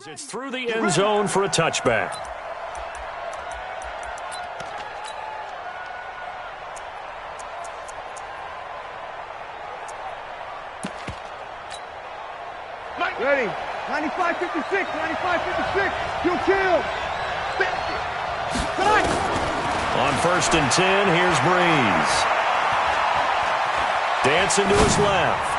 It's through the end zone for a touchback. Ready. 95-56, 95-56. Chill. On 1st and 10, here's Breeze. Dancing to his left.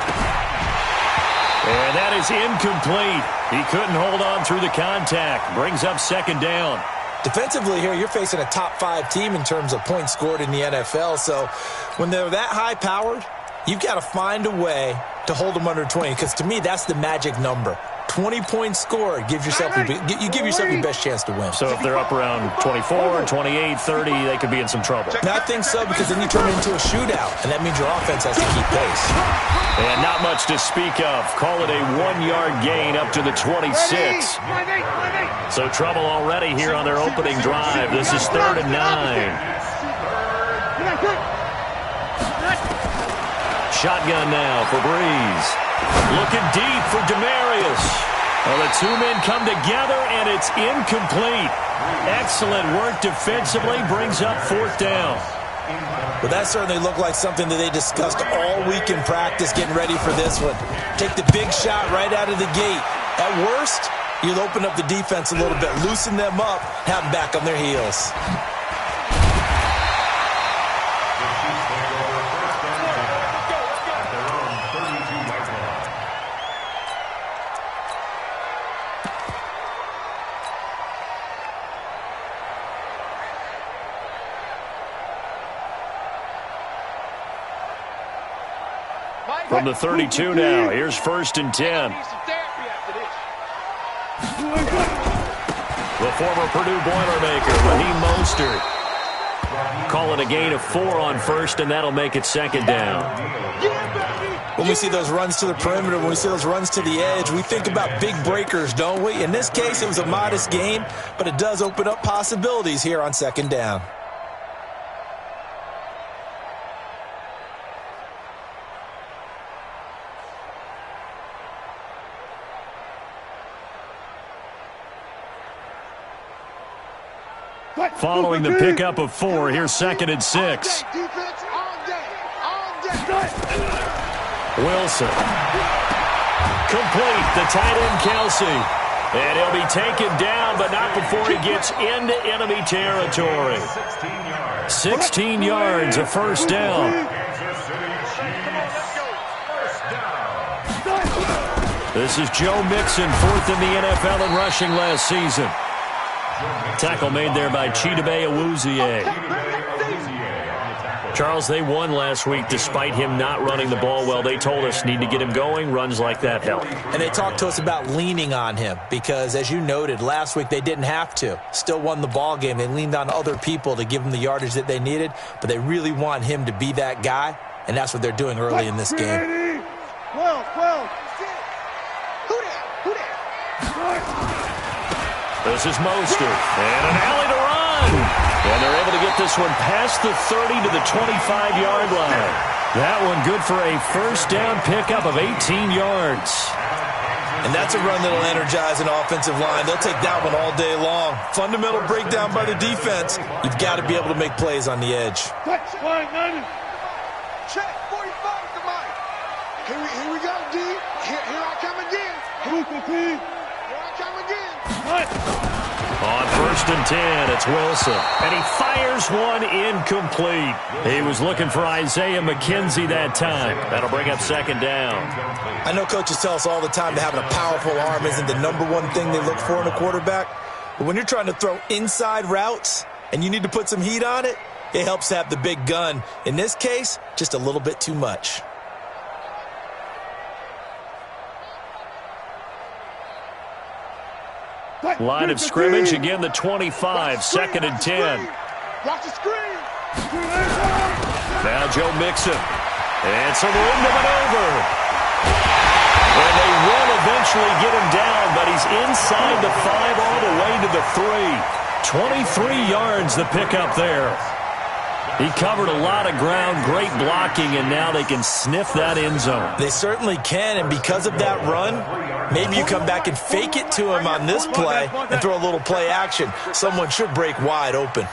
And that is incomplete. He couldn't hold on through the contact. Brings up 2nd down. Defensively here, you're facing a top-5 team in terms of points scored in the NFL. So when they're that high-powered, you've got to find a way to hold them under 20. Because to me, that's the magic number. 20 points scored gives yourself you give yourself your best chance to win. So if they're up around 24, 28, 30, they could be in some trouble. Now, I think so, because then you turn it into a shootout, and that means your offense has to keep pace. And not much to speak of. Call it a 1-yard gain up to the 26. So trouble already here on their opening drive. This is 3rd and 9. Shotgun now for Breeze. Looking deep for Demarius. Well, the two men come together, and it's incomplete. Excellent work defensively. Brings up 4th down. Well, that certainly looked like something that they discussed all week in practice, getting ready for this one. Take the big shot right out of the gate. At worst, you'll open up the defense a little bit, loosen them up, have them back on their heels. From the 32 now, here's 1st and 10. The former Purdue Boilermaker, Raheem Mostert. Call it a gain of 4 on 1st, and that'll make it 2nd down. When we see those runs to the perimeter, when we see those runs to the edge, we think about big breakers, don't we? In this case, it was a modest gain, but it does open up possibilities here on 2nd down. Following the pickup of 4, here's 2nd and 6. Wilson. Complete, the tight end Kelsey. And he'll be taken down, but not before he gets into enemy territory. 16 yards, a 1st down. This is Joe Mixon, 4th in the NFL in rushing last season. Tackle made there by Chidobe Awuzie. Charles, they won last week despite him not running the ball well. They told us need to get him going. Runs like that help. And they talked to us about leaning on him because, as you noted, last week they didn't have to. Still won the ball game. They leaned on other people to give them the yardage that they needed, but they really want him to be that guy, and that's what they're doing early in this game. 12. This is Mostert, and an alley to run. And they're able to get this one past the 30 to the 25-yard line. That one good for a 1st down pickup of 18 yards. And that's a run that'll energize an offensive line. They'll take that one all day long. Fundamental breakdown by the defense. You've got to be able to make plays on the edge. Check, 45 to Mike. Here we go, D. Here I come again. Here I come again. On 1st and 10, it's Wilson. And he fires one incomplete. He was looking for Isaiah McKenzie that time. That'll bring up 2nd down. I know coaches tell us all the time that having a powerful arm isn't the #1 thing they look for in a quarterback. But when you're trying to throw inside routes and you need to put some heat on it, it helps to have the big gun. In this case, just a little bit too much. Line of scrimmage, again the 25, 2nd and 10. Watch the screen. Now Joe Mixon. And some room to maneuver. And they will eventually get him down, but he's inside the 5 all the way to the 3. 23 yards the pickup there. He covered a lot of ground, great blocking, and now they can sniff that end zone. They certainly can, and because of that run, maybe you come back and fake it to him on this play and throw a little play action. Someone should break wide open.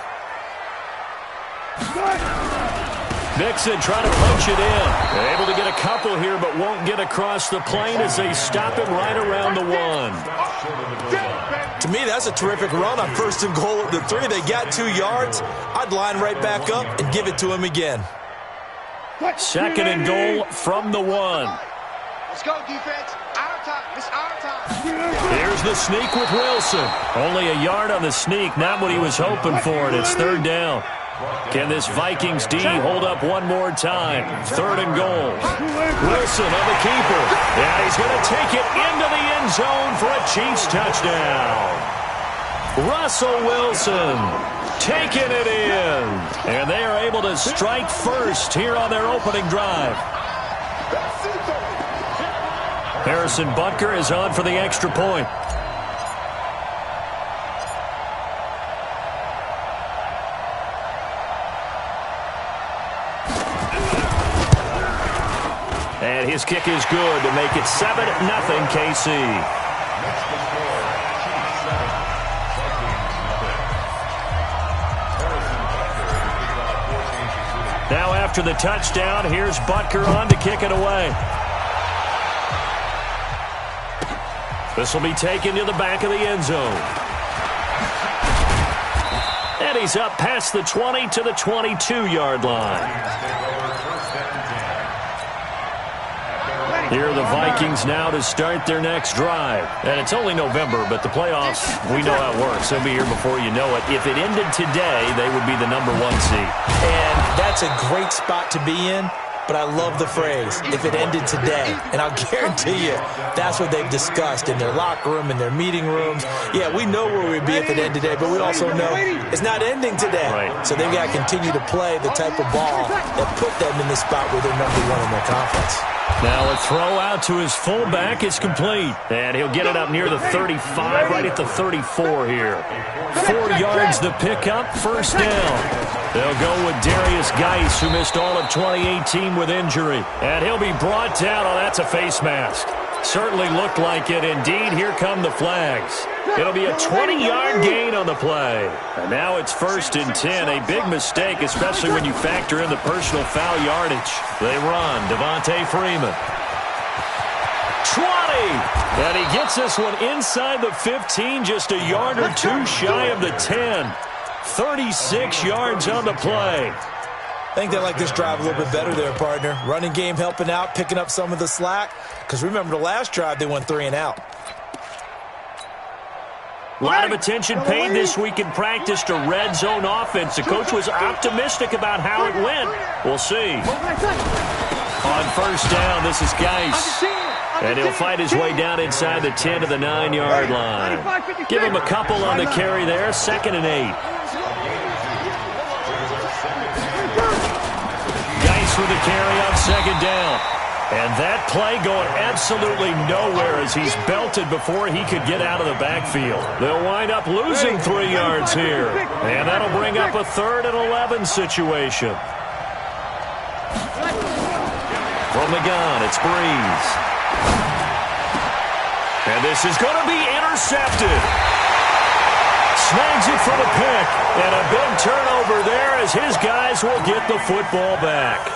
Mixon trying to punch it in. Able to get a couple here, but won't get across the plane as they stop him right around the 1. To me, that's a terrific run on 1st and goal at the 3. They got 2 yards. I'd line right back up and give it to him again. 2nd and goal from the 1. Let's go, defense. Our time. It's our time. Here's the sneak with Wilson. Only a yard on the sneak, not what he was hoping for, and it's 3rd down. Can this Vikings D hold up one more time? 3rd and goal. Wilson on the keeper. Yeah, he's going to take it into the end zone for a Chiefs touchdown. Russell Wilson taking it in. And they are able to strike first here on their opening drive. Harrison Butker is on for the extra point. And his kick is good to make it 7-0 KC. Now after the touchdown, here's Butker on to kick it away. This will be taken to the back of the end zone. And he's up past the 20 to the 22-yard line. Here are the Vikings now to start their next drive. And it's only November, but the playoffs, we know how it works. They'll be here before you know it. If it ended today, they would be the number 1 seed. And that's a great spot to be in, but I love the phrase, if it ended today. And I'll guarantee you, that's what they've discussed in their locker room, in their meeting rooms. Yeah, we know where we'd be if it ended today, but we also know it's not ending today. Right. So they've got to continue to play the type of ball that put them in the spot where they're number 1 in their conference. Now a throw out to his fullback is complete. And he'll get it up near the 35, right at the 34 here. 4 yards the pickup, 1st down. They'll go with Darius Geis, who missed all of 2018 with injury. And he'll be brought down. Oh, that's a face mask. Certainly looked like it. Indeed, here come the flags. It'll be a 20-yard gain on the play. And now it's 1st and 10. A big mistake, especially when you factor in the personal foul yardage. They run. Devontae Freeman. 20. And he gets this one inside the 15, just a yard or 2 shy of the 10. 36 yards on the play. I think they like this drive a little bit better there, partner. Running game helping out, picking up some of the slack. Because remember, the last drive, they went 3 and out. A lot of attention paid this week in practice to red zone offense. The coach was optimistic about how it went. We'll see. On 1st down, this is Geis. And he'll fight his way down inside the 10 to the 9-yard line. Give him a couple on the carry there. 2nd and 8. Geis with the carry on 2nd down. And that play going absolutely nowhere as he's belted before he could get out of the backfield. They'll wind up losing 3 yards here. And that'll bring up a 3rd and 11 situation. From the gun, it's Breeze. And this is going to be intercepted. Snags it for the pick. And a big turnover there as his guys will get the football back.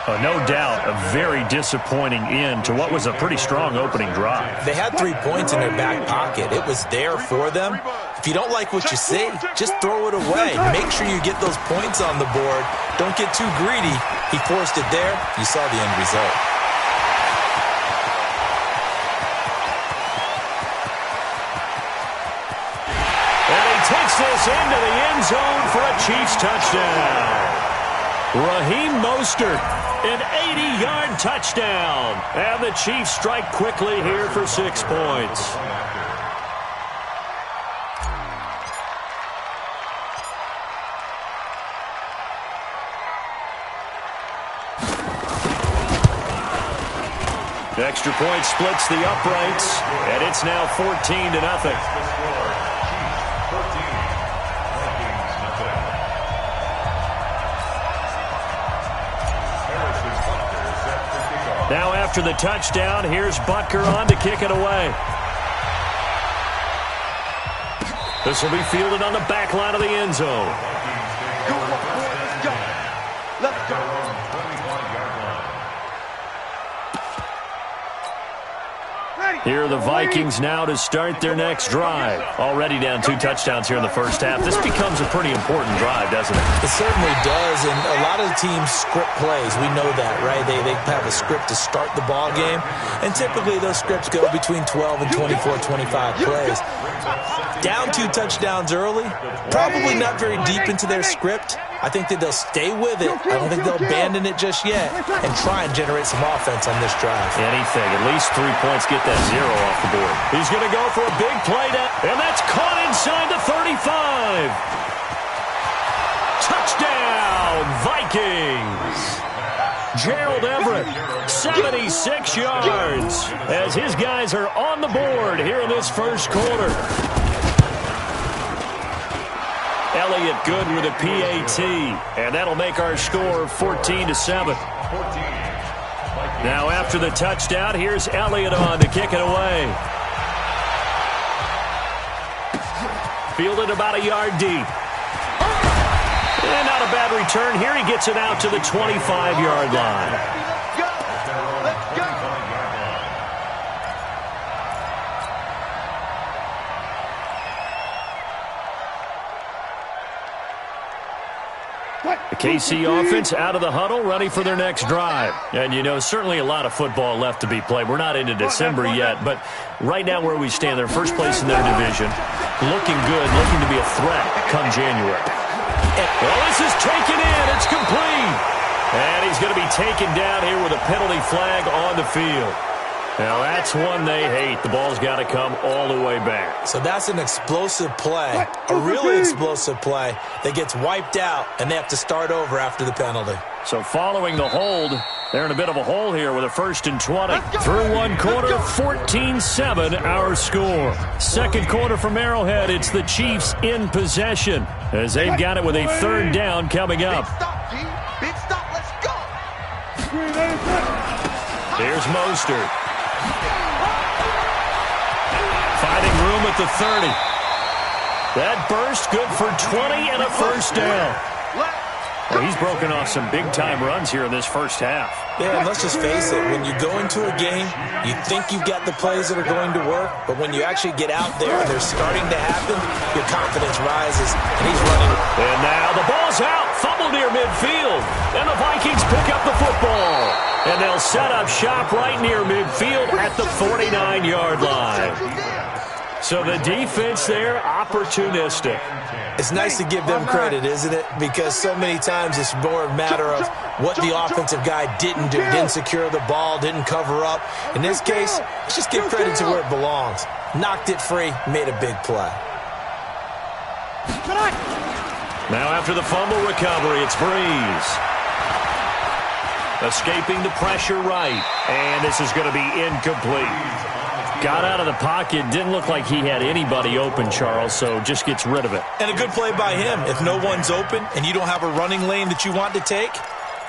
No doubt a very disappointing end to what was a pretty strong opening drive. They had 3 points in their back pocket. It was there for them. If you don't like what you see, just throw it away. Make sure you get those points on the board. Don't get too greedy. He forced it there. You saw the end result. And he takes this into the end zone for a Chiefs touchdown. Raheem Mostert. An 80-yard touchdown. And the Chiefs strike quickly here for 6 points. Extra point splits the uprights, and it's now 14-0. Now after the touchdown, here's Butker on to kick it away. This will be fielded on the back line of the end zone. Go, let's go. Let's go. Here are the Vikings now to start their next drive. Already down 2 touchdowns here in the first half. This becomes a pretty important drive, doesn't it? It certainly does, and a lot of the teams script plays. We know that, right? They have a script to start the ball game, and typically those scripts go between 12 and 24, 25 plays. Down 2 touchdowns early, probably not very deep into their script. I think that they'll stay with it. I don't think they'll abandon it just yet and try and generate some offense on this drive. Anything. At least 3 points, get that 0 off the board. He's going to go for a big play down, and that's caught inside the 35. Touchdown, Vikings. Gerald Everett, 76 yards, as his guys are on the board here in this first quarter. Elliott good with a PAT, and that'll make our score 14-7. Now after the touchdown, here's Elliott on to kick it away. Fielded about a yard deep. And not a bad return here. He gets it out to the 25-yard line. The KC offense out of the huddle, ready for their next drive. And, you know, certainly a lot of football left to be played. We're not into December yet, but right now where we stand, they're first place in their division. Looking good, looking to be a threat come January. Well, this is taken in. It's complete. And he's going to be taken down here with a penalty flag on the field. Now, that's one they hate. The ball's got to come all the way back. So that's an explosive play, a really explosive play that gets wiped out, and they have to start over after the penalty. So following the hold, they're in a bit of a hole here with a 1st and 20. Through one quarter, 14-7 our score. Second quarter from Arrowhead, it's the Chiefs in possession as they've got it with a 3rd down coming up. Big stop, G. Big stop. Let's go. Here's Mostert. Finding room at the 30. That burst good for 20 and a 1st down. Well, he's broken off some big-time runs here in this first half. Yeah, and let's just face it. When you go into a game, you think you've got the plays that are going to work, but when you actually get out there and they're starting to happen, your confidence rises, and he's running. And now the ball's out. Fumble near midfield. And the Vikings pick up the football. And they'll set up shop right near midfield at the 49-yard line. So the defense there, opportunistic. It's nice to give them credit, isn't it? Because so many times it's more a matter of what the offensive guy didn't do. Didn't secure the ball, didn't cover up. In this case, let's just give credit to where it belongs. Knocked it free, made a big play. Now after the fumble recovery, it's Breeze. Escaping the pressure right. And this is going to be incomplete. Got out of the pocket. Didn't look like he had anybody open, Charles, so just gets rid of it. And a good play by him. If no one's open and you don't have a running lane that you want to take,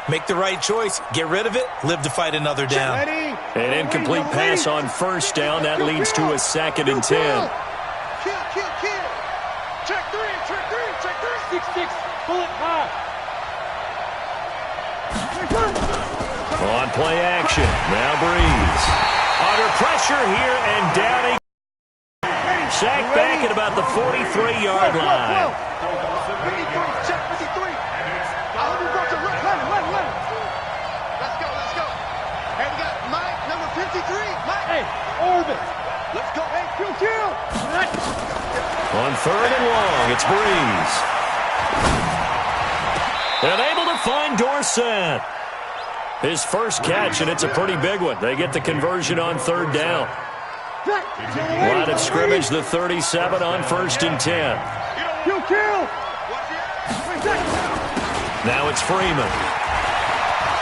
make the right choice. Get rid of it. Live to fight another down. An incomplete pass on 1st down. That leads to a 2nd and 10. Kill. Check 3. 6-6. Bullet high. On play action. Now Breeze. Under pressure here and down. Sacked back at about the 43-yard line. 53. Check 53. Let's go. Hey, we got Mike, number 53. Mike. Hey, orbit. Let's go. Hey, kill. On 3rd and long, it's Breeze. And able to find Dorsett. His first catch, and it's a pretty big one. They get the conversion on 3rd down. Line of scrimmage, the 37 on 1st and 10. Kill. Now it's Freeman.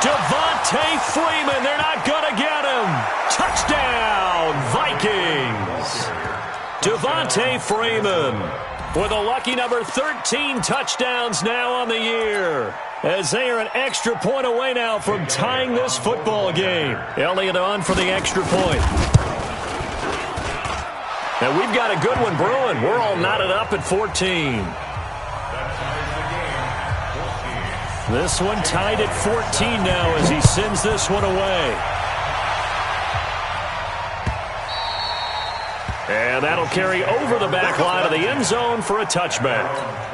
Devontae Freeman, they're not going to get him. Touchdown, Vikings. Devontae Freeman. with a lucky number 13 touchdowns now on the year, as they are an extra point away now from tying this football game. Elliott on for the extra point. And we've got a good one brewing. We're all knotted up at 14. This one tied at 14 now as he sends this one away. And that'll carry over the back line of the end zone for a touchback.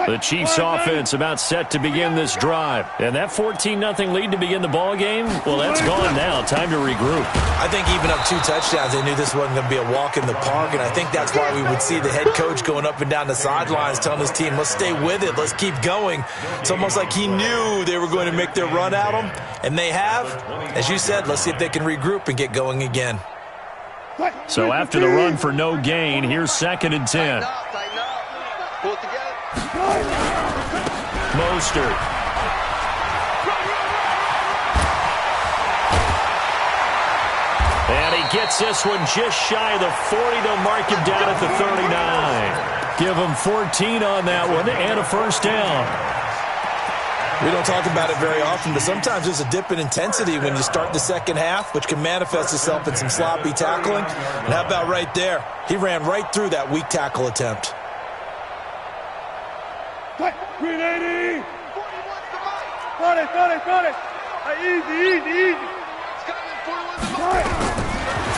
The Chiefs offense about set to begin this drive. And that 14-0 lead to begin the ball game, well, that's gone now. Time to regroup. I think even up 2 touchdowns, they knew this wasn't going to be a walk in the park, and I think that's why we would see the head coach going up and down the sidelines telling his team, let's stay with it, let's keep going. It's almost like he knew they were going to make their run at him, and they have. As you said, let's see if they can regroup and get going again. So after the run for no gain, here's 2nd and 10. Pull it together. Mostert. And he gets this one just shy of the 40. They'll mark him down at the 39. Give him 14 on that one and a first down. We don't talk about it very often, but sometimes there's a dip in intensity when you start the second half, which can manifest itself in some sloppy tackling. And how about right there? He ran right through that weak tackle attempt. 380. Got it. Easy.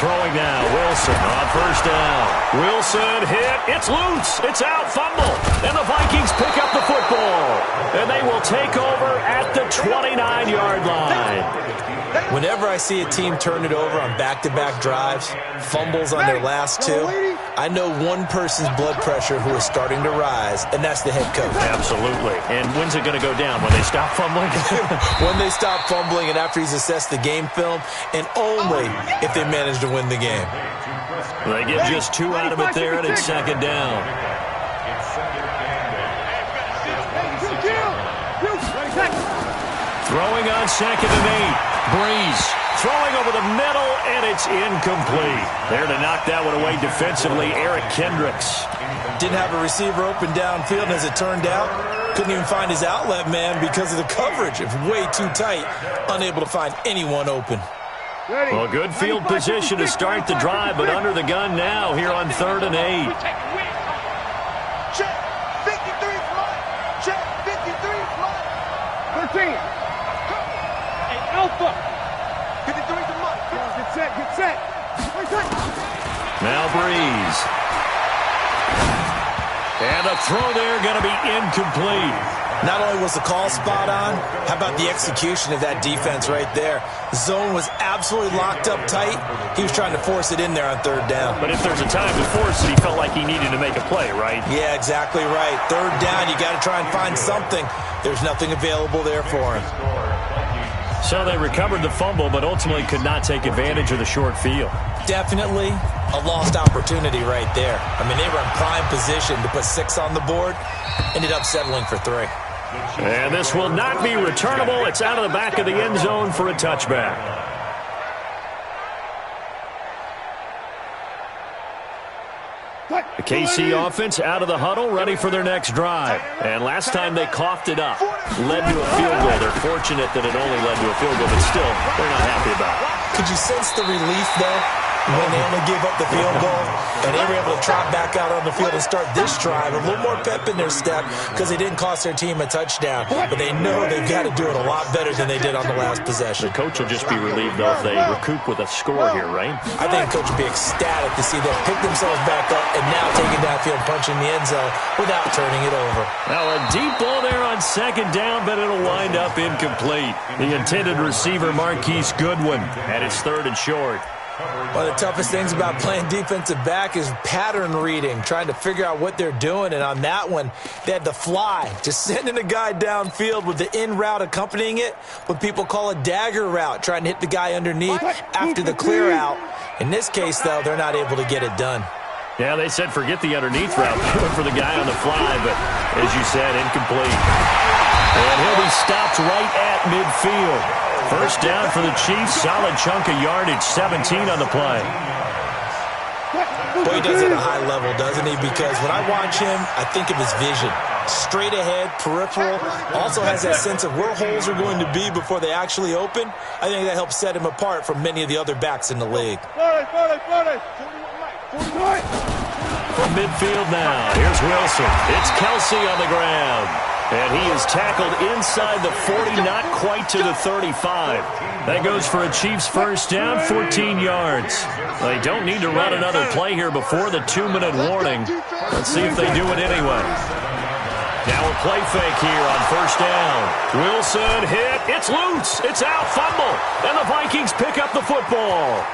Throwing now, Wilson on first down. Wilson hit, it's loose, it's out, fumble. And the Vikings pick up the football. And they will take over at the 29-yard line. Whenever I see a team turn it over on back-to-back drives, fumbles on their last 2, I know one person's blood pressure who is starting to rise, and that's the head coach. Absolutely. And when's it going to go down? When they stop fumbling? When they stop fumbling and after he's assessed the game film, and only if they manage to win the game. They get just 2 out of it there, and it's 2nd down. Throwing on 2nd and 8. Breeze throwing over the middle, and it's incomplete. There to knock that one away defensively, Eric Kendricks. Didn't have a receiver open downfield, and as it turned out, couldn't even find his outlet man because of the coverage. It's way too tight, unable to find anyone open. Well, good field position to start the drive, but under the gun now here on 3rd and 8. Check. 53's mine. Check. 53's mine. 13. Hey, Alpha. 53's mine. Get set. Now Breeze. And a throw there going to be incomplete. Not only was the call spot on, how about the execution of that defense right there? The zone was absolutely locked up tight. He was trying to force it in there on 3rd down. But if there's a time to force it, he felt like he needed to make a play, right? Yeah, exactly right. 3rd down, you got to try and find something. There's nothing available there for him. So they recovered the fumble, but ultimately could not take advantage of the short field. Definitely a lost opportunity right there. I mean, they were in prime position to put 6 on the board, ended up settling for 3. And this will not be returnable. It's out of the back of the end zone for a touchback. The KC offense out of the huddle, ready for their next drive. And last time they coughed it up, led to a field goal. They're fortunate that it only led to a field goal, but still, they're not happy about it. Could you sense the relief, though, when they only gave up the field goal and they were able to trot back out on the field and start this drive? A little more pep in their step because they didn't cost their team a touchdown, but they know they've got to do it a lot better than they did on the last possession. The coach will just be relieved, though, if they recoup with a score here, right? I think the coach will be ecstatic to see them pick themselves back up and now take it downfield, punching the end zone without turning it over. Now a deep ball there on 2nd down, but it'll wind up incomplete. The intended receiver, Marquise Goodwin, and it's 3rd and short. One of the toughest things about playing defensive back is pattern reading, trying to figure out what they're doing. And on that one, they had to fly, just sending a guy downfield with the in route accompanying it, what people call a dagger route, trying to hit the guy underneath after the clear out. In this case, though, they're not able to get it done. Yeah, they said forget the underneath route. Good for the guy on the fly, but as you said, incomplete. And he'll be stopped right at midfield. First down for the Chiefs. Solid chunk of yardage, 17 on the play. Boy, he does it at a high level, doesn't he? Because when I watch him, I think of his vision. Straight ahead, peripheral. Also has that sense of where holes are going to be before they actually open. I think that helps set him apart from many of the other backs in the league. From midfield now, here's Wilson. It's Kelsey on the ground. And he is tackled inside the 40, not quite to the 35. That goes for a Chiefs first down, 14 yards. They don't need to run another play here before the 2-minute warning. Let's see if they do it anyway. Now a play fake here on first down. Wilson hit. It's loose. It's out. Fumble. And the Vikings pick up the football.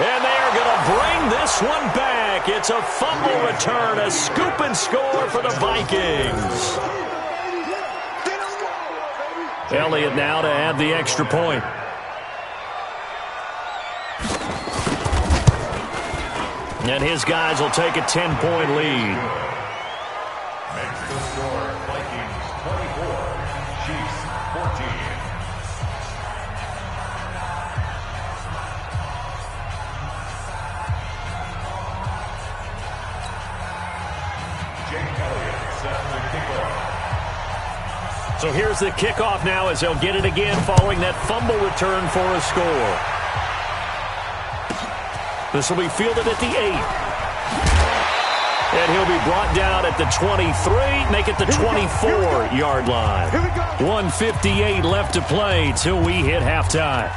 And they are going to bring this one back. It's a fumble return, a scoop and score for the Vikings. Elliott now to add the extra point. And his guys will take a 10-point lead. Makes the score Vikings 24, Chiefs 14. So here's the kickoff now as they'll get it again following that fumble return for a score. This will be fielded at the 8. And he'll be brought down at the 23, make it the 24-yard line. 1:58 left to play till we hit halftime.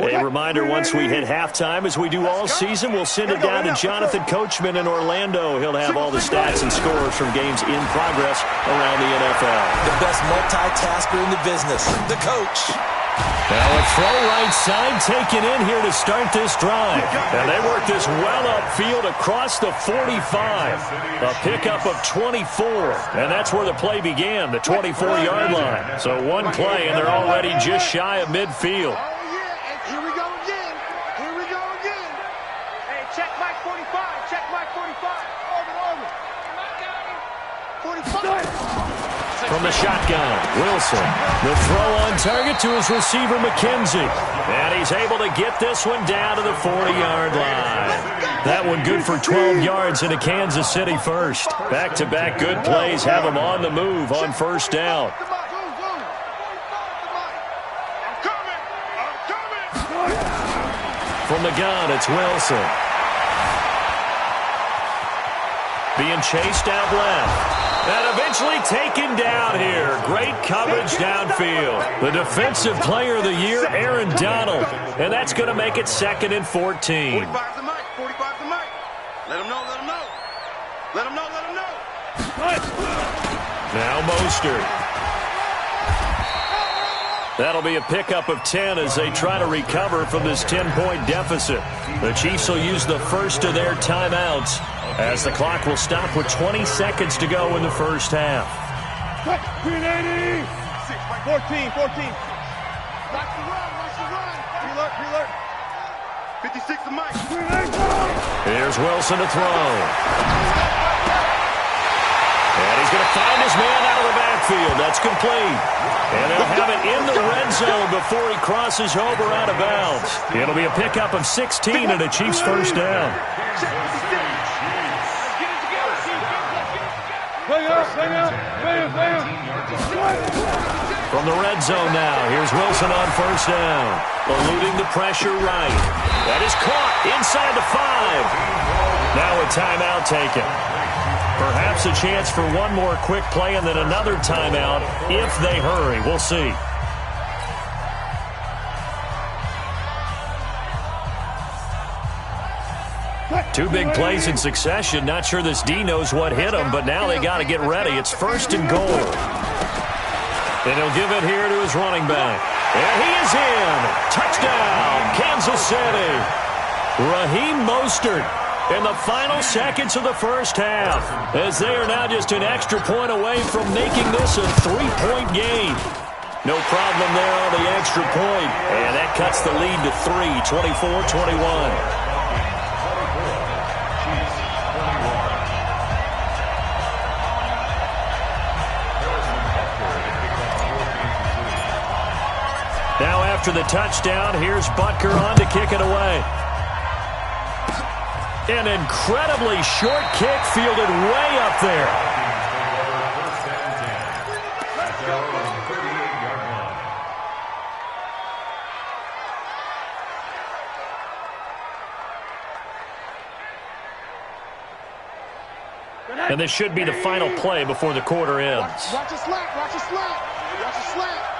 A reminder, once we hit halftime, as we do all season, we'll send it down to Jonathan Coachman in Orlando. He'll have all the stats and scores from games in progress around the NFL. The best multitasker in the business, the coach. Now a throw right side taken in here to start this drive. And they work this well upfield across the 45. A pickup of 24. And that's where the play began, the 24-yard line. So one play, and they're already just shy of midfield. Here we go again. Here we go again. Hey, check Mike 45. Check Mike 45. Over. 45. From the shotgun, Wilson. The throw on target to his receiver, McKenzie. And he's able to get this one down to the 40-yard line. That one good for 12 yards into Kansas City first. Back-to-back good plays have him on the move on first down. From the gun, it's Wilson. Being chased out left. And eventually taken down here. Great coverage downfield. The defensive player of the year, Aaron Donald. And that's going to make it 2nd and 14. 45's the mic. 45's the mic. Let him know. Let him know. Let him know. Let him know. Now Mostert. That'll be a pickup of 10 as they try to recover from this 10-point deficit. The Chiefs will use the first of their timeouts as the clock will stop with 20 seconds to go in the first half. 380. 14. Watch the run. Pre-alert. 56 the mic. Here's Wilson to throw. And he's going to find his man out of the backfield. That's complete. And they'll have it in the red zone before he crosses over out of bounds. It'll be a pickup of 16 and a Chiefs first down. From the red zone now, here's Wilson on first down. Eluding the pressure right. That is caught inside the 5. Now a timeout taken. Perhaps a chance for one more quick play and then another timeout if they hurry. We'll see. Two big plays in succession. Not sure this D knows what hit him, but now they got to get ready. It's 1st and goal. And he'll give it here to his running back. And he is in. Touchdown, Kansas City. Raheem Mostert in the final seconds of the first half, as they are now just an extra point away from making this a 3-point game. No problem there on the extra point, and that cuts the lead to 3, 24-21. Now after the touchdown, here's Butker on to kick it away. An incredibly short kick fielded way up there. And this should be the final play before the quarter ends. Watch a slap, watch a slap, watch a slap.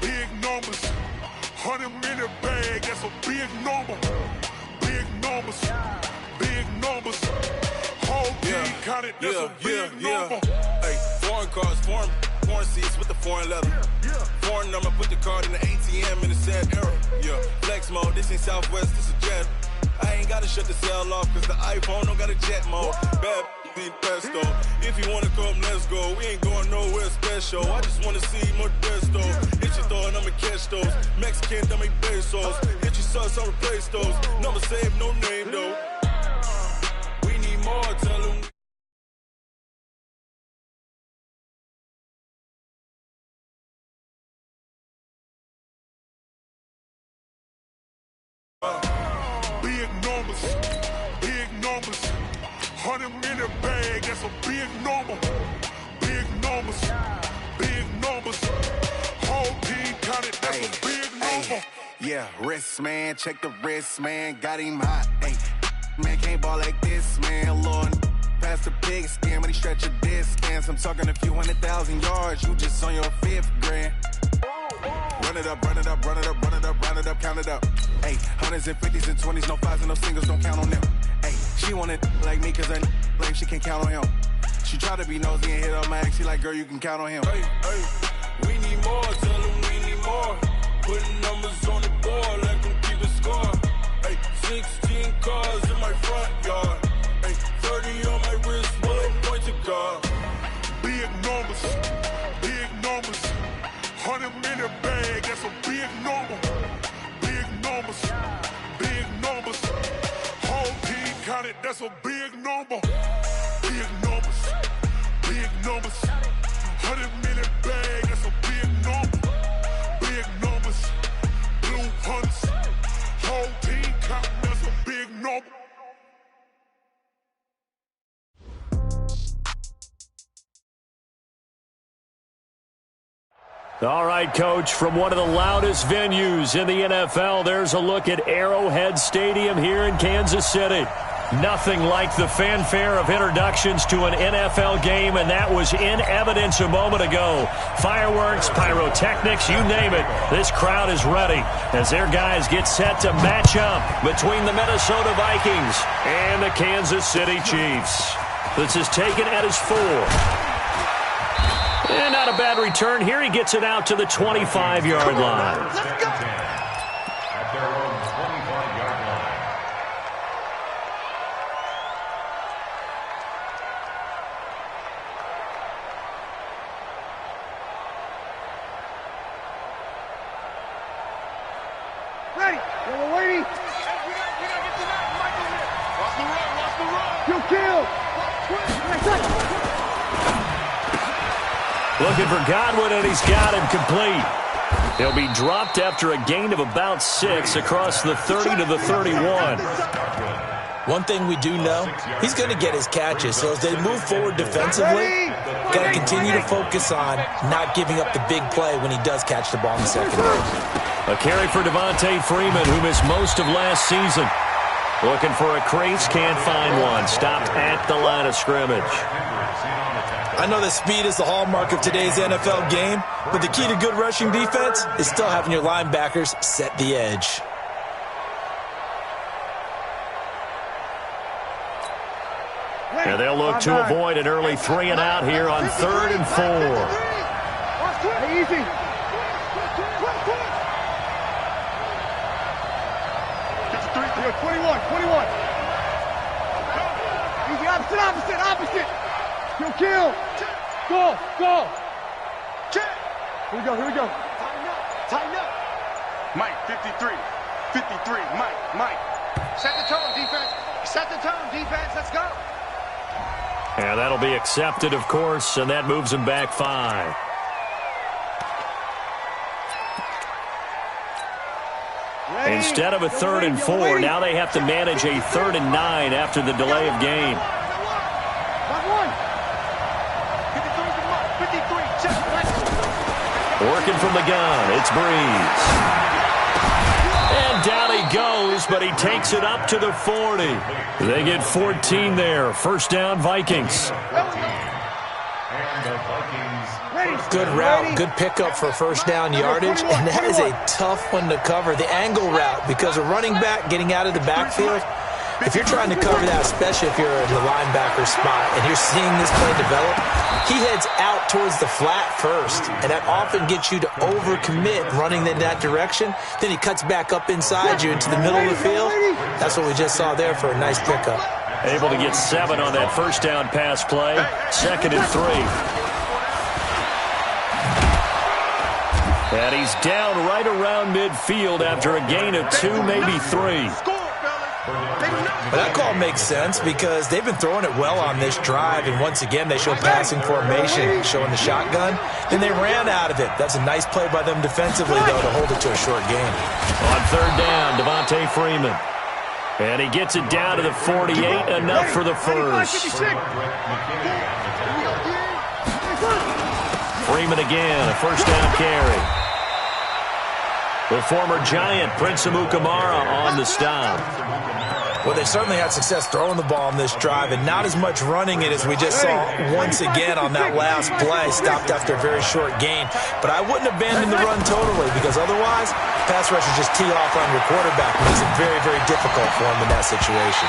Big numbers, 100-minute bag, that's a big number. Big numbers, big numbers. Whole team counted, that's a big number. Hey, foreign cars, foreign seats with the foreign leather. Foreign number, put the card in the ATM in the sad era. Yeah, flex mode, this ain't Southwest, this a jet. I ain't gotta shut the cell off, cause the iPhone don't got a jet mode. Bad pesto. If you wanna come, let's go. We ain't going nowhere special. I just wanna see Modesto. Hit your thought, I'ma catch those. Mexican, dumb me pesos. Hit your sus, I'll replace those. Number save, no name though. We need more, tell them. Big numbers, big numbers. 100 in a bag, that's a big number. Big numbers, big numbers. Whole team counted, that's a big number. Yeah, wrist man, check the wrist man, got him hot. Ay, man can't ball like this, man. Lord, past the pig skin, but he stretch a distance. I'm talking a few 100,000 yards, you just on your 5th grand. Run it up, run it up, run it up, run it up, round it up, count it up. Ay, 100s and 50s and 20s, no 5s and no singles, don't count on them. Ay, she want it like me, cause her like she can't count on him. She try to be nosy and hit on my ex, she like, girl, you can count on him. Hey, hey, we need more, tell them we need more. Putting numbers on the board, let them keep a score. Hey, 16 cars in my front yard. Hey, 30 on my wrist, one point to God. Big numbers, big numbers. 100 in a bag, that's a big number. Big numbers, big numbers. Whole team counted, that's a big number. Big numbers, big numbers. 100 in a bag, that's a big number. Big numbers, blue hunts. Whole team counted, that's a big number. All right, Coach, from one of the loudest venues in the NFL, there's a look at Arrowhead Stadium here in Kansas City. Nothing like the fanfare of introductions to an NFL game, and that was in evidence a moment ago. Fireworks, pyrotechnics, you name it. This crowd is ready as their guys get set to match up between the Minnesota Vikings and the Kansas City Chiefs. This is taken at his 4. And not a bad return. Here he gets it out to the 25-yard line. At their own 25-yard line. Ready. We're waiting. Hey, we gotta get to that. Michael here. Lost the run. You kill. Looking for Godwin, and he's got him complete. He'll be dropped after a gain of about 6 across the 30 to the 31. One thing we do know, he's going to get his catches. So as they move forward defensively, got to continue to focus on not giving up the big play when he does catch the ball in the secondary. A carry for Devontae Freeman, who missed most of last season. Looking for a crease, can't find one. Stopped at the line of scrimmage. I know that speed is the hallmark of today's NFL game, but the key to good rushing defense is still having your linebackers set the edge. And they'll look to avoid an early 3 and out here on 3rd and 4. Easy. 21. Easy, opposite. Kill. Go. Here we go. Tighten up. Mike, 53, Mike. Set the tone, defense. Let's go. And that'll be accepted, of course, and that moves him back 5. Ready. Instead of a 3rd and 4, now they have to manage a 3rd and 9 after the delay of game. Working from the gun, it's Breeze. And down he goes, but he takes it up to the 40. They get 14 there. First down, Vikings. And the Vikings. Good route, good pickup for first down yardage, and that is a tough one to cover. The angle route, because a running back getting out of the backfield, if you're trying to cover that, especially if you're in the linebacker spot and you're seeing this play develop, he heads out towards the flat first, and that often gets you to overcommit running in that direction. Then he cuts back up inside you into the middle of the field. That's what we just saw there for a nice pickup. Able to get 7 on that first down pass play. 2nd and 3. And he's down right around midfield after a gain of 2, maybe 3. Well, that call makes sense because they've been throwing it well on this drive, and once again they show passing formation, showing the shotgun, and they ran out of it. That's a nice play by them defensively, though, to hold it to a short gain. On 3rd down, Devontae Freeman. And he gets it down to the 48, enough for the first. Freeman again, a first down carry. The former Giant, Prince Amukamara, on the stop. Well, they certainly had success throwing the ball on this drive, and not as much running it as we just saw once again on that last play. Stopped after a very short gain. But I wouldn't abandon the run totally, because otherwise, pass rushers just tee off on your quarterback. It makes it very, very difficult for him in that situation.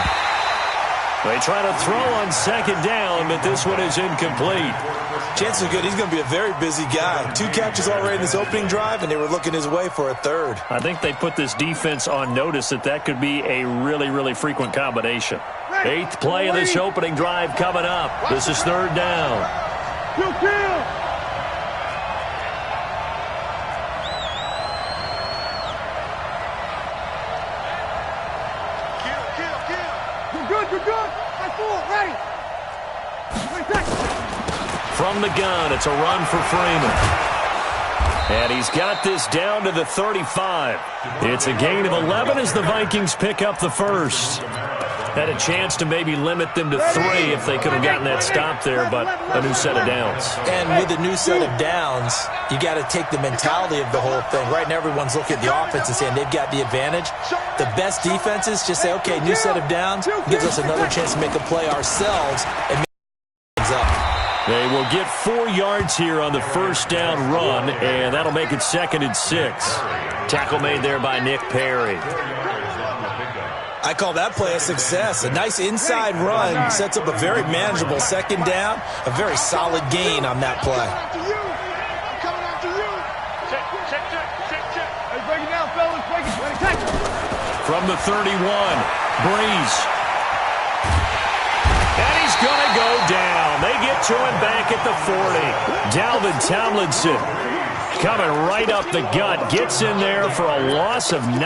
They try to throw on 2nd down, but this one is incomplete. Chances are good he's going to be a very busy guy. 2 catches already in this opening drive, and they were looking his way for a 3rd. I think they put this defense on notice that could be a really, really frequent combination. 8th play of this opening drive coming up. This is 3rd down. From the gun, it's a run for Freeman. And he's got this down to the 35. It's a gain of 11 as the Vikings pick up the first. Had a chance to maybe limit them to 3 if they could have gotten that stop there, but a new set of downs. And with a new set of downs, you got to take the mentality of the whole thing. Right now, everyone's looking at the offense and saying they've got the advantage. The best defenses just say, okay, new set of downs gives us another chance to make a play ourselves and make things up. They will get 4 yards here on the first down run, and that'll make it 2nd and 6. Tackle made there by Nick Perry. I call that play a success. A nice inside run sets up a very manageable 2nd down, a very solid gain on that play. From the 31, Breeze. And he's going to go down. They get to him back at the 40. Dalvin Tomlinson coming right up the gut. Gets in there for a loss of 9.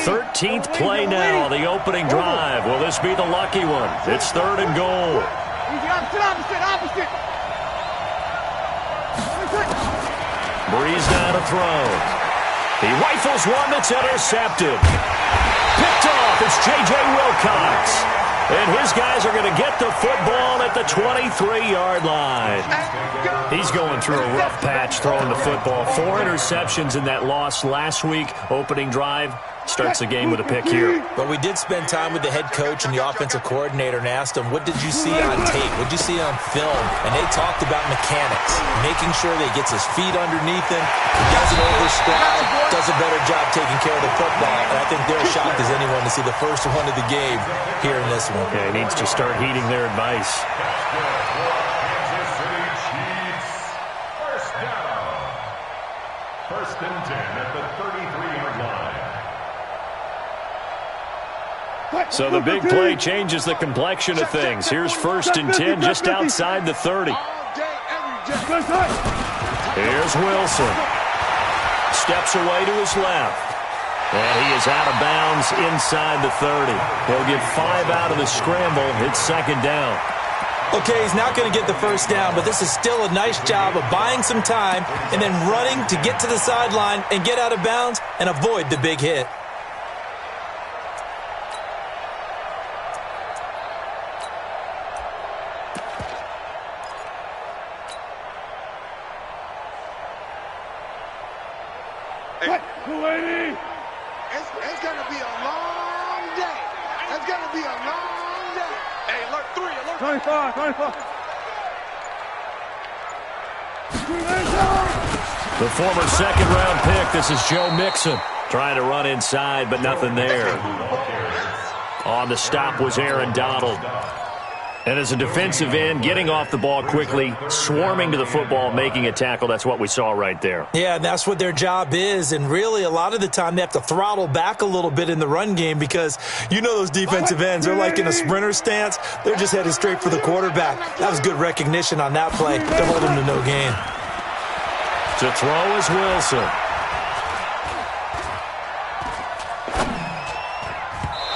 13th play now, the opening drive. Will this be the lucky one? It's 3rd and goal. Opposite. Breeze now to throw. He rifles one that's intercepted. Picked off. It's J.J. Wilcox. And his guys are going to get the football at the 23-yard line. He's going through a rough patch throwing the football. 4 interceptions in that loss last week. Opening drive. Starts the game with a pick here. But we did spend time with the head coach and the offensive coordinator and asked them, what did you see on tape? What did you see on film? And they talked about mechanics, making sure that he gets his feet underneath him, doesn't overstride, does a better job taking care of the football. And I think they're shocked as anyone to see the first one of the game here in this one. Yeah, he needs to start heeding their advice. First and 10 at the 33-yard line. So the big play changes the complexion of things. Here's 1st and 10 just outside the 30. Here's Wilson. Steps away to his left. And he is out of bounds inside the 30. He'll get 5 out of the scramble. It's 2nd down. Okay, he's not going to get the first down, but this is still a nice job of buying some time and then running to get to the sideline and get out of bounds and avoid the big hit. It's going to be a long day. It's going to be a long day. Hey, alert 3, alert 25. The former 2nd-round pick, this is Joe Mixon. Trying to run inside, but nothing there. On the stop was Aaron Donald. And as a defensive end, getting off the ball quickly, swarming to the football, making a tackle, that's what we saw right there. Yeah, and that's what their job is. And really, a lot of the time, they have to throttle back a little bit in the run game because you know those defensive ends are like in a sprinter stance. They're just headed straight for the quarterback. That was good recognition on that play to hold him to no gain. To throw is Wilson.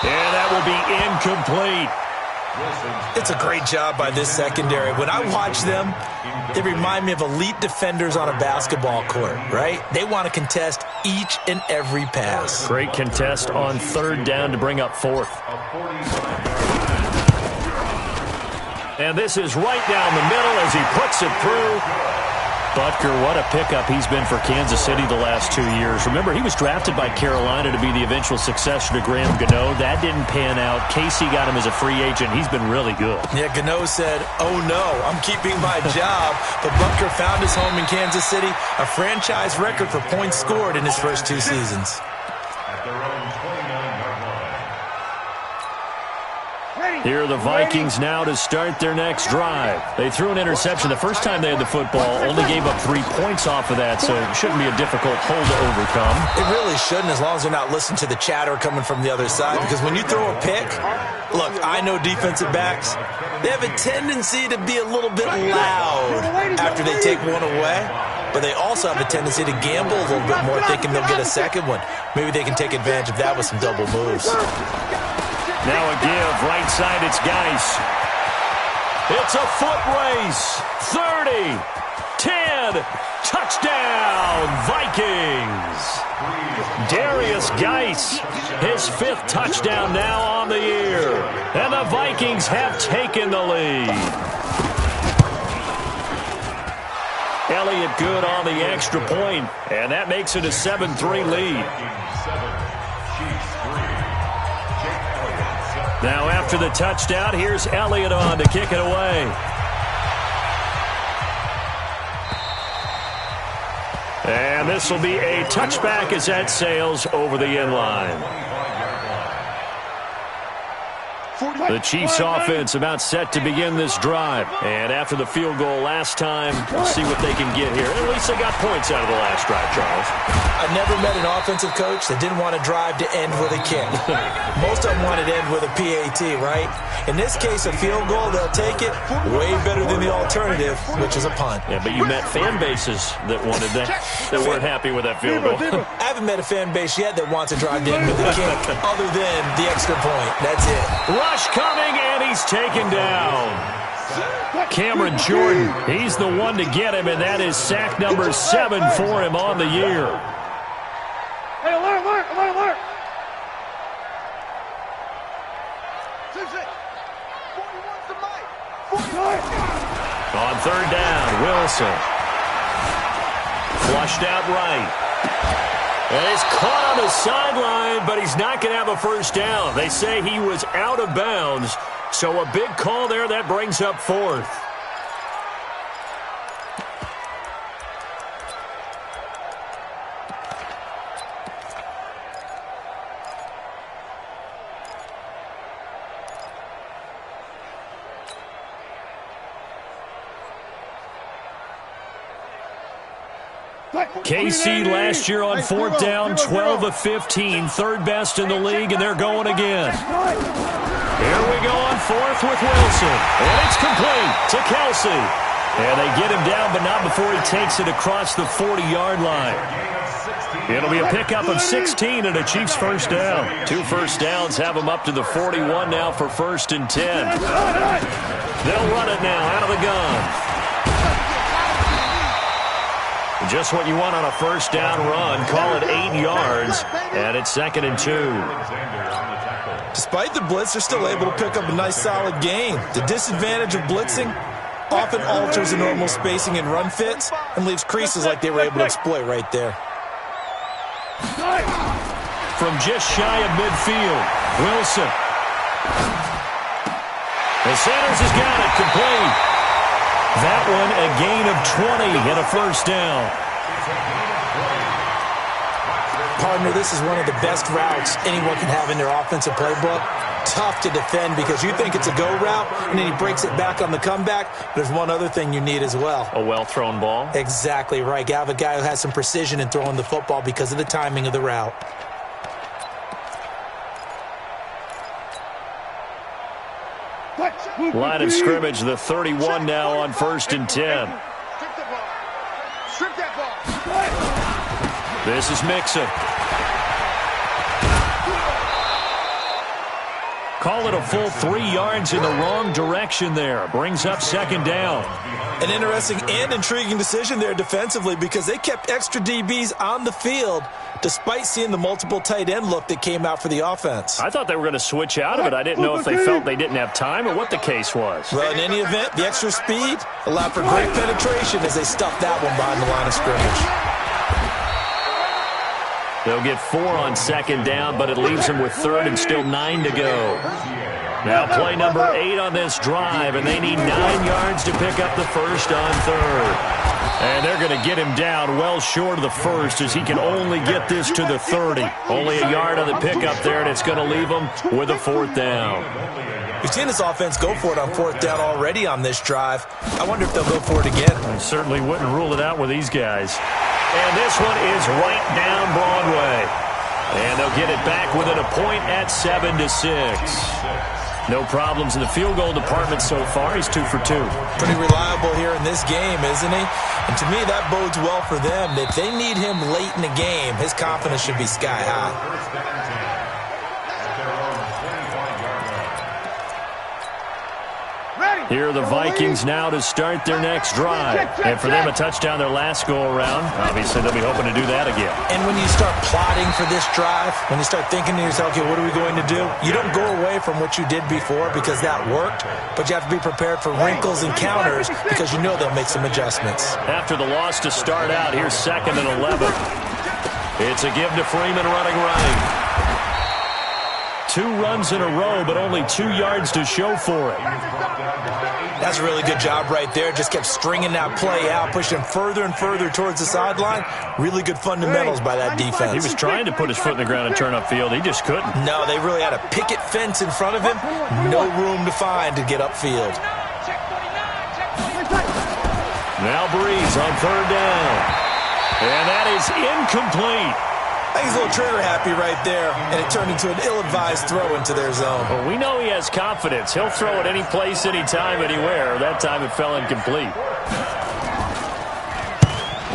And that will be incomplete. It's a great job by this secondary. When I watch them, they remind me of elite defenders on a basketball court, right? They want to contest each and every pass. Great contest on third down to bring up fourth. And this is right down the middle as he puts it through. Butker, what a pickup he's been for Kansas City the last 2 years. Remember, he was drafted by Carolina to be the eventual successor to Graham Gano. That didn't pan out. Casey got him as a free agent. He's been really good. Yeah, Gano said, oh no, I'm keeping my job. But Butker found his home in Kansas City, a franchise record for points scored in his first 2 seasons. At their own 29-yard line. Here are the Vikings now to start their next drive. They threw an interception the first time they had the football, only gave up 3 points off of that, so it shouldn't be a difficult hole to overcome. It really shouldn't, as long as they're not listening to the chatter coming from the other side, because when you throw a pick, look, I know defensive backs, they have a tendency to be a little bit loud after they take one away, but they also have a tendency to gamble a little bit more, thinking they'll get a second one. Maybe they can take advantage of that with some double moves. Now a give, right side, it's Geis. It's a foot race. 30, 10, touchdown, Vikings. Darius Geis, his 5th touchdown now on the year. And the Vikings have taken the lead. Elliott good on the extra point, and that makes it a 7-3 lead. Now after the touchdown, here's Elliott on to kick it away. And this will be a touchback as that sails over the end line. The Chiefs offense about set to begin this drive. And after the field goal last time, we'll see what they can get here. At least they got points out of the last drive, Charles. I never met an offensive coach that didn't want to drive to end with a kick. Most of them wanted to end with a PAT, right? In this case, a field goal, they'll take it way better than the alternative, which is a punt. Yeah, but you met fan bases that wanted that weren't happy with that field goal. I haven't met a fan base yet that wants to drive to end with a kick other than the extra point. That's it. Rush coming, and he's taken down. Cameron Jordan, he's the one to get him, and that is sack number 7 for him on the year. Hey, alert, alert, alert, alert. On third down, Wilson. Flushed out right. And he's caught on the sideline, but he's not going to have a first down. They say he was out of bounds, so a big call there that brings up 4th. KC last year on 4th down, 12 of 15, 3rd best in the league, and they're going again. Here we go on 4th with Wilson, and it's complete to Kelsey. And they get him down, but not before he takes it across the 40-yard line. It'll be a pickup of 16 and a Chiefs first down. 2 first downs have them up to the 41 now for 1st and 10. They'll run it now out of the gun. Just what you want on a first down run. Call it 8 yards, and it's 2nd and 2. Despite the blitz, they're still able to pick up a nice, solid gain. The disadvantage of blitzing often alters the normal spacing and run fits and leaves creases like they were able to exploit right there. From just shy of midfield, Wilson. The Sanders has got it complete. That one a gain of 20 and a first down. Partner, this is one of the best routes anyone can have in their offensive playbook. tough to defend because you think it's a go route, and then he breaks it back on the comeback. There's one other thing you need as well. A well-thrown ball? Exactly right. You have a guy who has some precision in throwing the football because of the timing of the route. Line of scrimmage, the 31 now on 1st and 10. Strip that ball. This is Mixon. Call it a full 3 yards in the wrong direction there. Brings up 2nd down. An interesting and intriguing decision there defensively because they kept extra DBs on the field despite seeing the multiple tight end look that came out for the offense. I thought they were going to switch out of it. I didn't know if they felt they didn't have time or what the case was. Well, in any event, the extra speed allowed for great penetration as they stuffed that one behind the line of scrimmage. They'll get 4 on 2nd down, but it leaves them with 3rd and still 9 to go. Now play number 8 on this drive, and they need 9 yards to pick up the 1st on 3rd. And they're going to get him down well short of the 1st as he can only get this to the 30. Only a yard on the pickup there, and it's going to leave him with a 4th down. We've seen this offense go for it on 4th down already on this drive. I wonder if they'll go for it again. I certainly wouldn't rule it out with these guys. And this one is right down Broadway. And they'll get it back within a point at 7-6. No problems in the field goal department so far. He's 2 for 2. Pretty reliable here in this game, isn't he? And to me, that bodes well for them. If they need him late in the game, his confidence should be sky high. Here are the Vikings now to start their next drive. And for them, a touchdown their last go-around. Obviously, they'll be hoping to do that again. And when you start plotting for this drive, when you start thinking to yourself, okay, what are we going to do? You don't go away from what you did before because that worked, but you have to be prepared for wrinkles and counters because you know they'll make some adjustments. After the loss to start out, here's 2nd and 11. It's a give to Freeman running right. 2 runs in a row, but only 2 yards to show for it. That's a really good job right there. Just kept stringing that play out, pushing further and further towards the sideline. Really good fundamentals by that defense. He was trying to put his foot in the ground and turn upfield. He just couldn't. No, they really had a picket fence in front of him. No room to find to get upfield. Now Breeze on 3rd down. And that is incomplete. I think he's a little trigger happy right there, and it turned into an ill-advised throw into their zone. Well, we know he has confidence. He'll throw it any place, anytime, anywhere. That time it fell incomplete.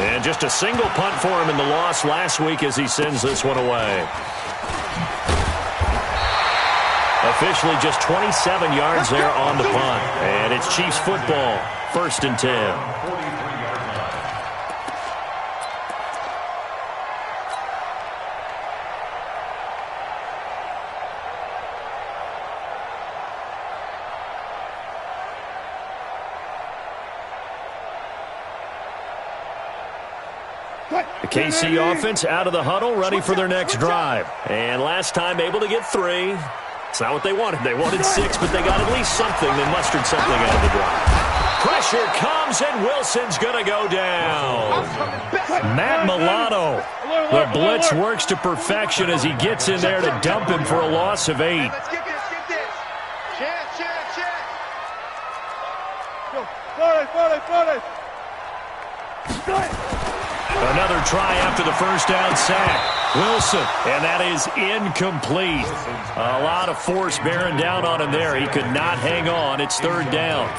And just a single punt for him in the loss last week as he sends this one away. Officially just 27 yards there on the punt. And it's Chiefs football, 1st and 10. The KC offense out of the huddle, ready for their next drive. And last time able to get 3. It's not what they wanted. They wanted 6, but they got at least something. They mustered something out of the drive. Pressure comes, and Wilson's going to go down. Matt Milano. The blitz works to perfection as he gets in there to dump him for a loss of 8. Let's get this. Check. Another try after the 1st down sack. Wilson, and that is incomplete. A lot of force bearing down on him there. He could not hang on. It's 3rd down.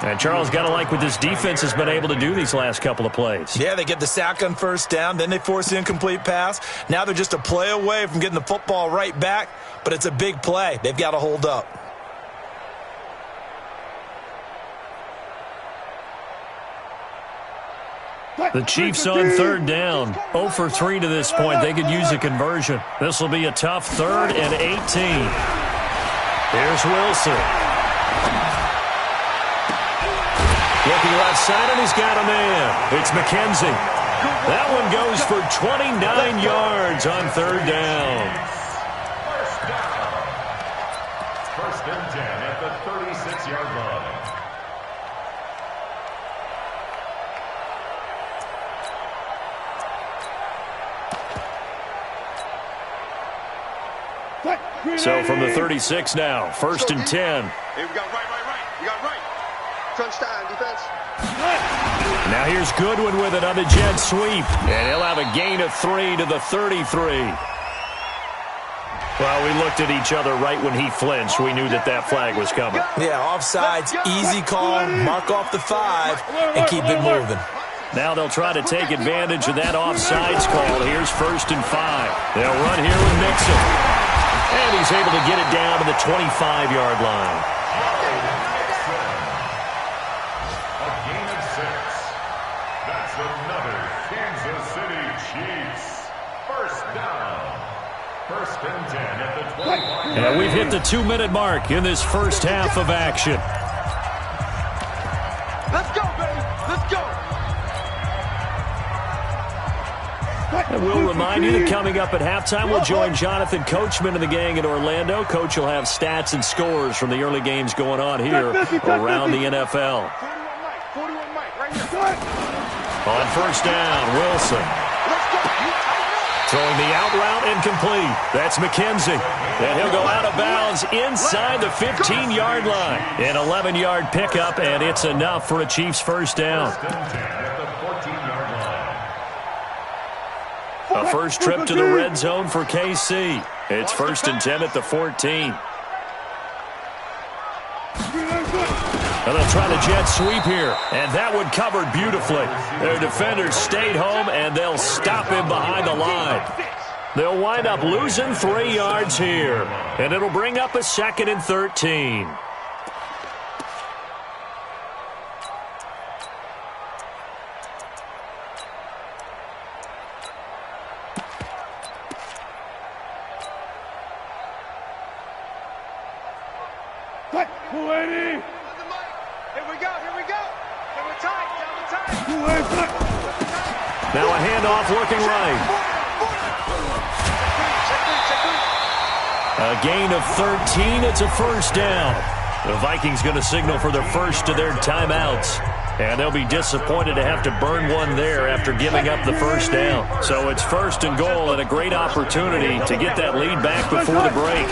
And Charles, got to like what this defense has been able to do these last couple of plays. Yeah, they get the sack on 1st down, then they force the incomplete pass. Now they're just a play away from getting the football right back, but it's a big play. They've got to hold up. The Chiefs on 3rd down. 0 for 3 to this point. They could use a conversion. This will be a tough 3rd and 18. Here's Wilson. Looking left side, and he's got a man. It's McKenzie. That one goes for 29 yards on 3rd down. 1st and 10 at the 36-yard line. So from the 36 now, 1st and 10. Hey, we got right. We got right. Crunch time, defense. Now here's Goodwin with it on the jet sweep. And he'll have a gain of 3 to the 33. Well, we looked at each other right when he flinched. We knew that flag was coming. Yeah, offsides, easy call, mark off the 5, and keep it moving. Now they'll try to take advantage of that offsides call. Here's 1st and 5. They'll run here with Mixon. And he's able to get it down to the 25-yard line. A gain of 6. That's another Kansas City Chiefs. 1st down. 1st and 10 at the 25. And we've hit the 2-minute mark in this first half of action. Let's go, baby. Let's go. And we'll remind you that coming up at halftime, we'll join Jonathan Coachman and the gang in Orlando. Coach will have stats and scores from the early games going on here around the NFL. 41 Mike, right here. On 1st down, Wilson. Throwing the out route incomplete. That's McKenzie. And he'll go out of bounds inside the 15-yard line. An 11-yard pickup, and it's enough for a Chiefs 1st down. A first trip to the red zone for KC. It's 1st and 10 at the 14. And they'll try the jet sweep here. And that one covered beautifully. Their defenders stayed home, and they'll stop him behind the line. They'll wind up losing 3 yards here. And it'll bring up a 2nd and 13. Now a handoff looking right. A gain of 13. It's a 1st down. The Vikings going to signal for their first of their timeouts. And they'll be disappointed to have to burn one there after giving up the 1st down. So it's 1st and goal and a great opportunity to get that lead back before the break.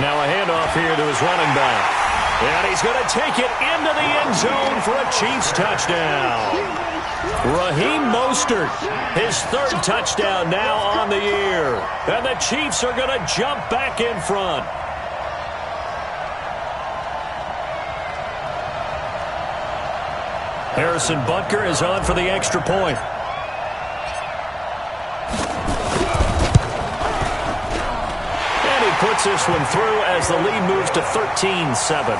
Now a handoff here to his running back. And he's going to take it into the end zone for a Chiefs touchdown. Raheem Mostert, his 3rd touchdown now on the year. And the Chiefs are going to jump back in front. Harrison Butker is on for the extra point. And he puts this one through as the lead moves to 13-7.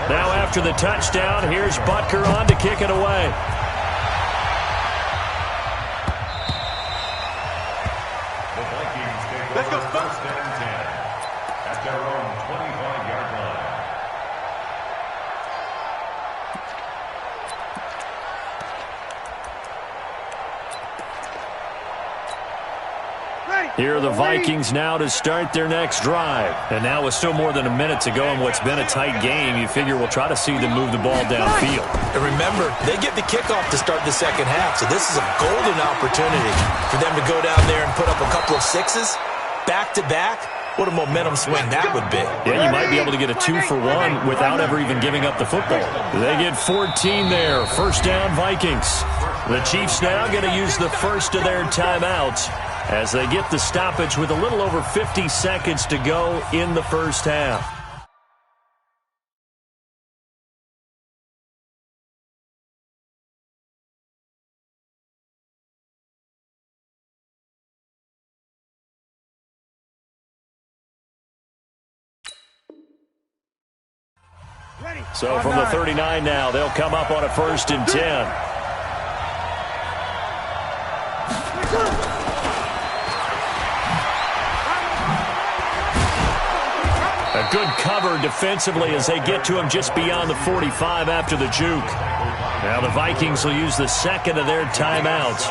Now after the touchdown, here's Butker on to kick it away. The Vikings take over 1st and 10 at their own 25-yard line. Here are the Vikings now to start their next drive. And now with still more than a minute to go in what's been a tight game, you figure we'll try to see them move the ball downfield. And remember, they get the kickoff to start the 2nd half, so this is a golden opportunity for them to go down there and put up a couple of 6s back-to-back. What a momentum swing that would be. Yeah, you might be able to get a 2-for-1 without ever even giving up the football. They get 14 there. 1st down, Vikings. The Chiefs now going to use the first of their timeouts as they get the stoppage with a little over 50 seconds to go in the 1st half. So from the 39 now, they'll come up on a 1st and 10. A good cover defensively as they get to him just beyond the 45 after the juke. Now the Vikings will use the 2nd of their timeouts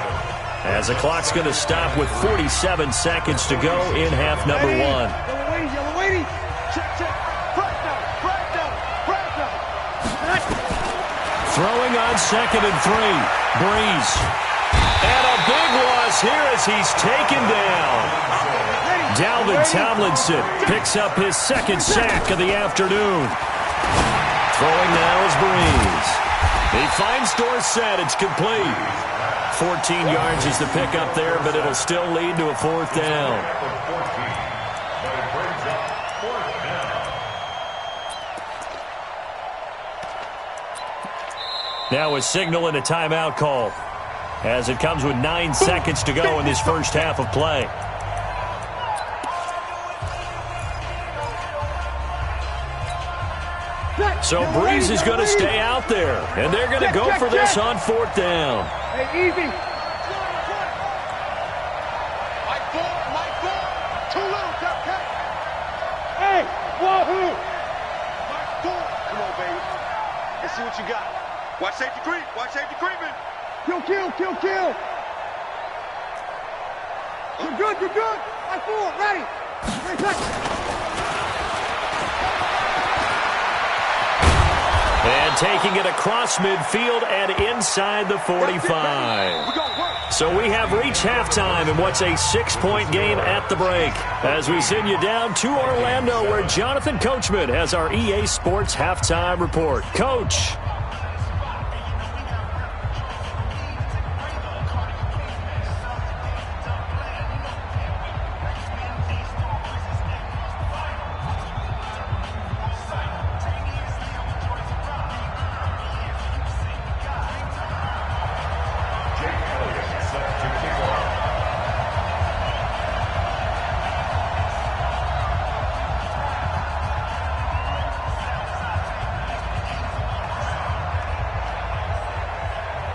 as the clock's going to stop with 47 seconds to go in half number 1. Yellow lady. Check. Throwing on 2nd and 3. Breeze. big loss here as he's taken down. Dalvin Tomlinson picks up his second sack of the afternoon. Throwing now is Breeze. He finds Dorsett. It's complete. 14 yards is the pickup there, but it'll still lead to a fourth down. Now a signal and a timeout call, as it comes with 9 seconds to go in this first half of play. So Breeze is going to stay out there, and they're going to go for this on fourth down. Hey, easy. Mike Bull. Too little, Chuck. Hey, wahoo. Mike Bull. Come on, baby. Let's see what you got. Watch safety creep. Watch safety creeping. Kill. You're good. Mike Bull, ready. And taking it across midfield and inside the 45. So we have reached halftime in what's a 6-point game at the break, as we send you down to Orlando, where Jonathan Coachman has our EA Sports halftime report. Coach.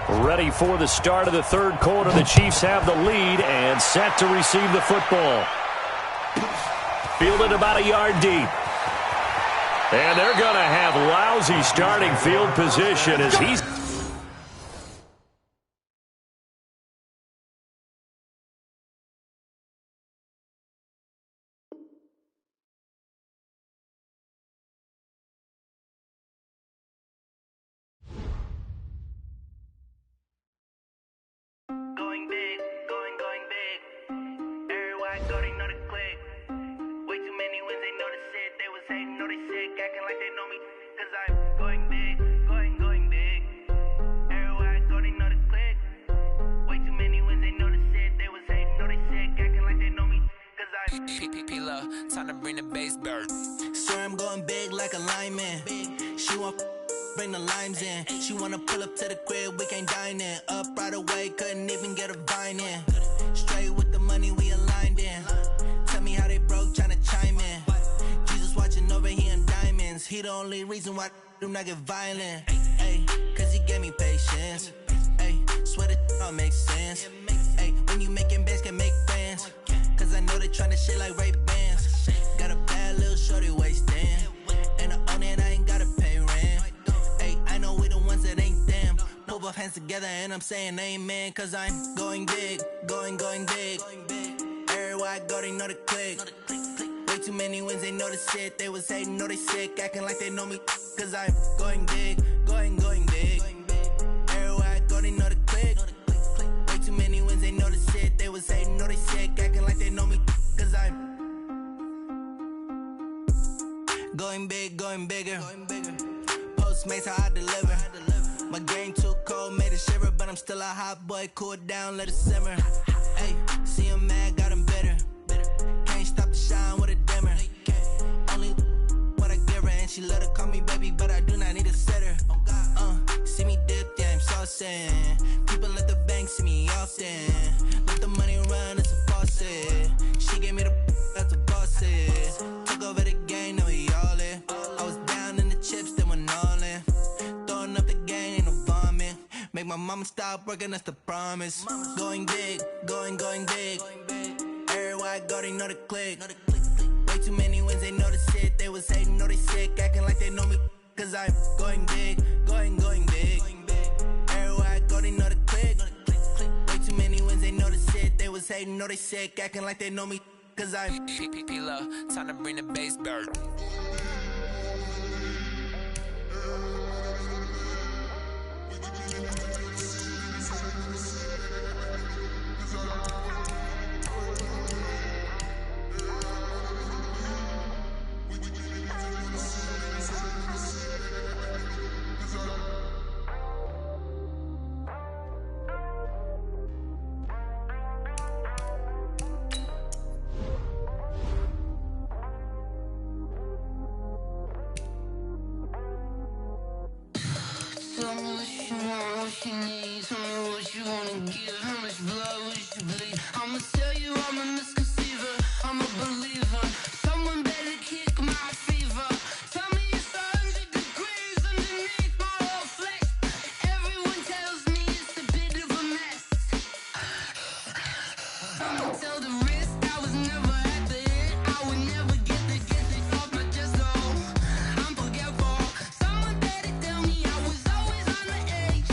Ready for the start of the third quarter. The Chiefs have the lead and set to receive the football. Fielded about a yard deep. And they're going to have lousy starting field position as he's... Time to bring the bass bird. Swear I'm going big like a lineman. She want bring the limes in. She wanna pull up to the crib, we can't dine in. Up right away, couldn't even get a vine in. Straight with the money we aligned in. Tell me how they broke, tryna chime in. Jesus watching over here in diamonds. He the only reason why I do not get violent. Ay, cause he gave me patience. Ay, swear that all makes sense. Ay, when you making bands can make friends. Cause I know they tryna shit like Ray-Bans. Got a bad little shorty wasting. And I own it, I ain't gotta pay rent. Hey, I know we the ones that ain't them. Pull both hands together and I'm saying amen. Cause I'm going big, going big. Everywhere I go, they know the click. Way too many wins, they know the shit. They was hating, know they sick, acting like they know me. Cause I'm going big, going big. Everywhere I go, they know the click. Way too many wins, they know the shit. They was hating, know they sick, acting like they know me. Cause I'm going big, going bigger. Postmates how I deliver. My game too cold, made it shiver, but I'm still a hot boy. Cool it down, let it simmer. Hey, see him mad, got him bitter. Can't stop the shine with a dimmer. Only what I give her, and she let her call me baby, but I do not need a sitter. See me dip, yeah, I'm saucing. People at the bank see me often. Let the money run, it's a faucet. She gave me the that's a boss it. Took over the game, now we all in. I was down in the chips, then went all in. Throwing up the game, ain't no vomit. Make my mama stop working, that's the promise. Going big, going big. Everywhere I go, they know the click. Way too many wins, they know the shit. They was hating, know they sick, acting like they know me. Cause I'm going big, going big. Everywhere I go, they know the click. Way too many wins, they know the shit. They was hating, know they sick, acting like they know me. Cause I'm P-P-P-Love, time to bring the bass bird. Tell me what you want, what you need. Tell me what you wanna give. How much blood would you bleed? I'ma tell you I'm a misconceiver. I'm a believer. Someone better kick my fever. Tell me it's 100 degrees underneath my whole flesh. Everyone tells me it's a bit of a mess. I'ma tell the risk I was never at the hit. I would never get this off my chest though. I'm forgetful. Someone better tell me I was always on the edge.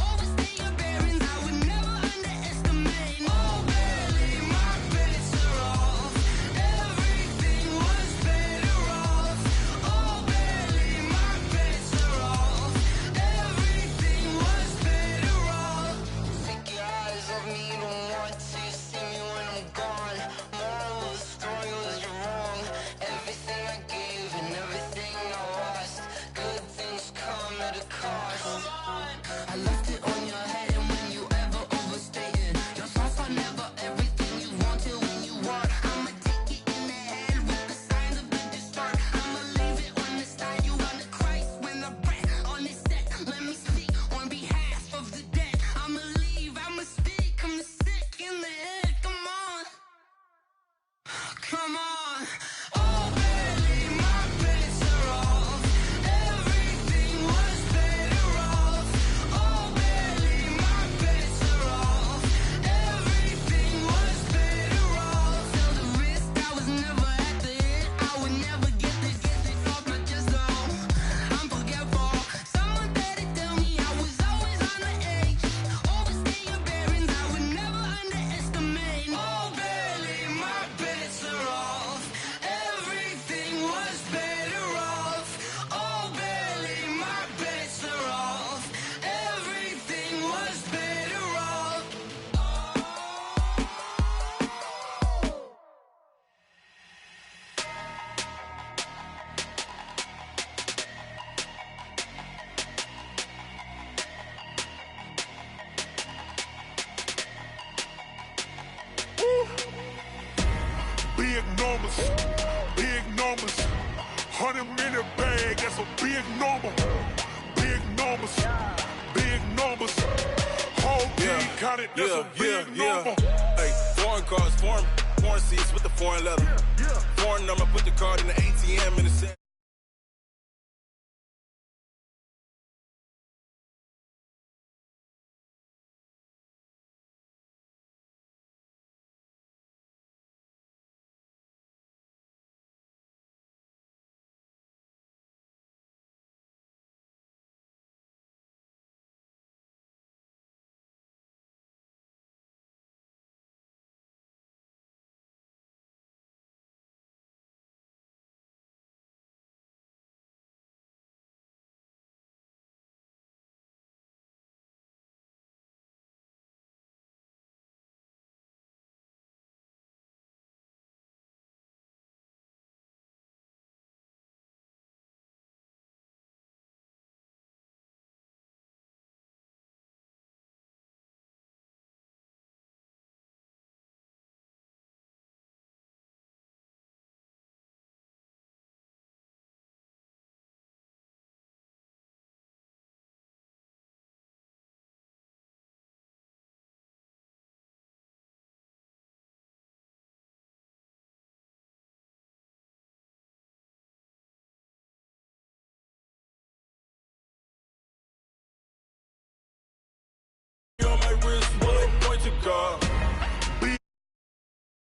Overstay your bearings, I would never underestimate. Oh, barely, my bets are off. Everything was better off. Oh, barely, my bets are off. Everything was better off. Take your eyes off me, you don't want to see me when I'm gone. Moral of the story was you're wrong. Everything I gave and everything I lost. Good things come at a cost. I left it on your head, and when you ever overstay it, your thoughts are never everything you wanted when you want. I'ma take it in the head with the signs of the distort. I'ma leave it on the side. You on the Christ when the breath on this set. Let me speak on behalf of the dead. I'ma leave, I'ma speak. I'm the sick in the head. Come on, come on. Oh, barely, my bets are off. Everything was better off. Oh, barely, my bets are off. Everything was better off. Tell the risk I was never at the hit. I would never get this off my chest though. I'm forgetful. Someone better tell me I was always on the edge. Overstay your bearings, I would never underestimate. Oh, barely, my bets are off. Everything was better off. Oh, barely, my bets are off. Everything was better off. Big numbers, big numbers. 100-minute bag, that's a big number. Big numbers, big numbers. Whole team counted, that's a big number. Hey, foreign cars, foreign seats with the foreign leather. Foreign number, put the card in the ATM in the center.